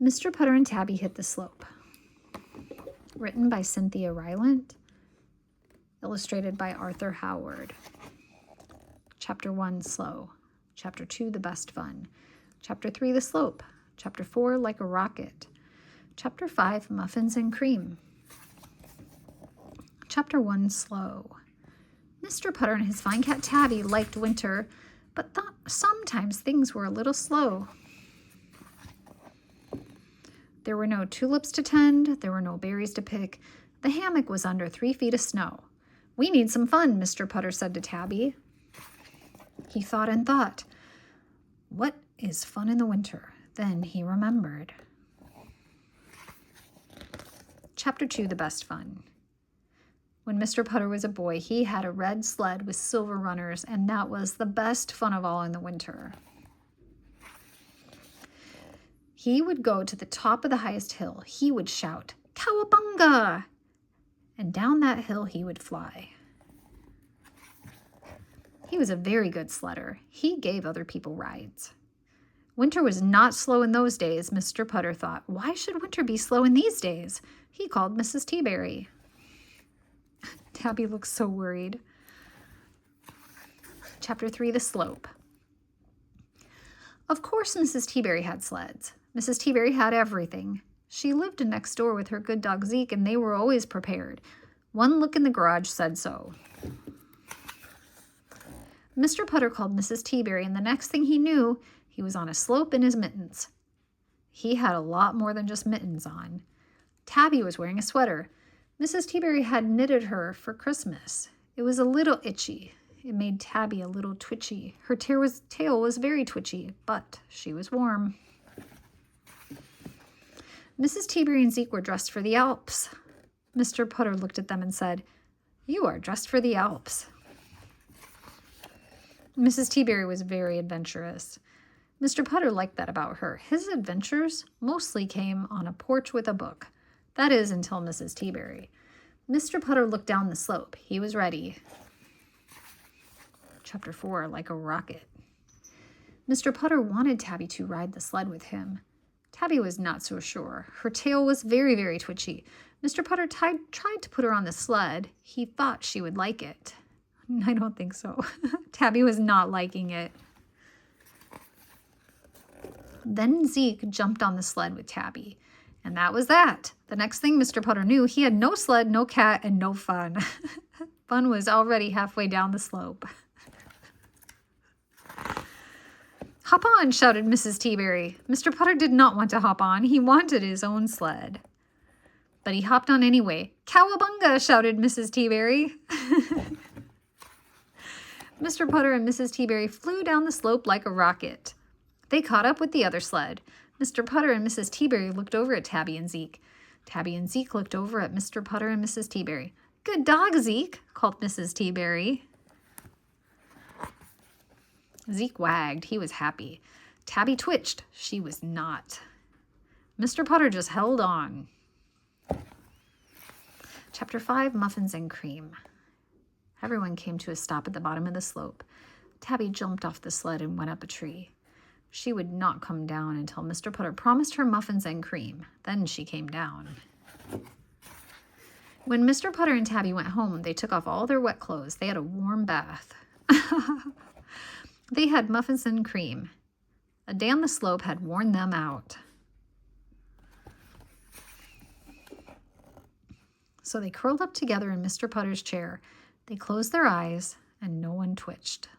Mr. Putter and Tabby Hit the Slope. Written by Cynthia Rylant. Illustrated by Arthur Howard. Chapter 1, Slow. Chapter 2, The Best Fun. Chapter 3, The Slope. Chapter 4, Like a Rocket. Chapter 5, Muffins and Cream. Chapter 1, Slow. Mr. Putter and his fine cat Tabby liked winter, but thought sometimes things were a little slow. There were no tulips to tend, there were no berries to pick. The hammock was under 3 feet of snow. "We need some fun," Mr. Putter said to Tabby. He thought and thought. What is fun in the winter? Then he remembered. Chapter 2, The Best Fun. When Mr. Putter was a boy, he had a red sled with silver runners, and that was the best fun of all in the winter. He would go to the top of the highest hill. He would shout, "Cowabunga!" And down that hill he would fly. He was a very good sledder. He gave other people rides. Winter was not slow in those days, Mr. Putter thought. Why should winter be slow in these days? He called Mrs. Teaberry. Tabby looked so worried. Chapter 3, The Slope. Of course Mrs. Teaberry had sleds. Mrs. Teaberry had everything. She lived next door with her good dog Zeke, and they were always prepared. One look in the garage said so. Mr. Putter called Mrs. Teaberry, and the next thing he knew, he was on a slope in his mittens. He had a lot more than just mittens on. Tabby was wearing a sweater. Mrs. Teaberry had knitted her for Christmas. It was a little itchy. It made Tabby a little twitchy. Her tail was very twitchy, but she was warm. Mrs. Teaberry and Zeke were dressed for the Alps. Mr. Putter looked at them and said, "You are dressed for the Alps." Mrs. Teaberry was very adventurous. Mr. Putter liked that about her. His adventures mostly came on a porch with a book. That is, until Mrs. Teaberry. Mr. Putter looked down the slope. He was ready. Chapter 4, Like a Rocket. Mr. Putter wanted Tabby to ride the sled with him. Tabby was not so sure. Her tail was very, very twitchy. Mr. Putter tried to put her on the sled. He thought she would like it. I don't think so. Tabby was not liking it. Then Zeke jumped on the sled with Tabby. And that was that. The next thing Mr. Putter knew, he had no sled, no cat, and no fun. Fun was already halfway down the slope. "Hop on," shouted Mrs. Teaberry. Mr. Putter did not want to hop on. He wanted his own sled. But he hopped on anyway. "Cowabunga!" shouted Mrs. Teaberry. Mr. Putter and Mrs. Teaberry flew down the slope like a rocket. They caught up with the other sled. Mr. Putter and Mrs. Teaberry looked over at Tabby and Zeke. Tabby and Zeke looked over at Mr. Putter and Mrs. Teaberry. "Good dog, Zeke," called Mrs. Teaberry. Zeke wagged. He was happy. Tabby twitched. She was not. Mr. Putter just held on. Chapter 5, Muffins and Cream. Everyone came to a stop at the bottom of the slope. Tabby jumped off the sled and went up a tree. She would not come down until Mr. Putter promised her muffins and cream. Then she came down. When Mr. Putter and Tabby went home, they took off all their wet clothes. They had a warm bath. They had muffins and cream. A day on the slope had worn them out. So they curled up together in Mr. Putter's chair. They closed their eyes, and no one twitched.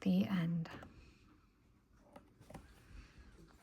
The end.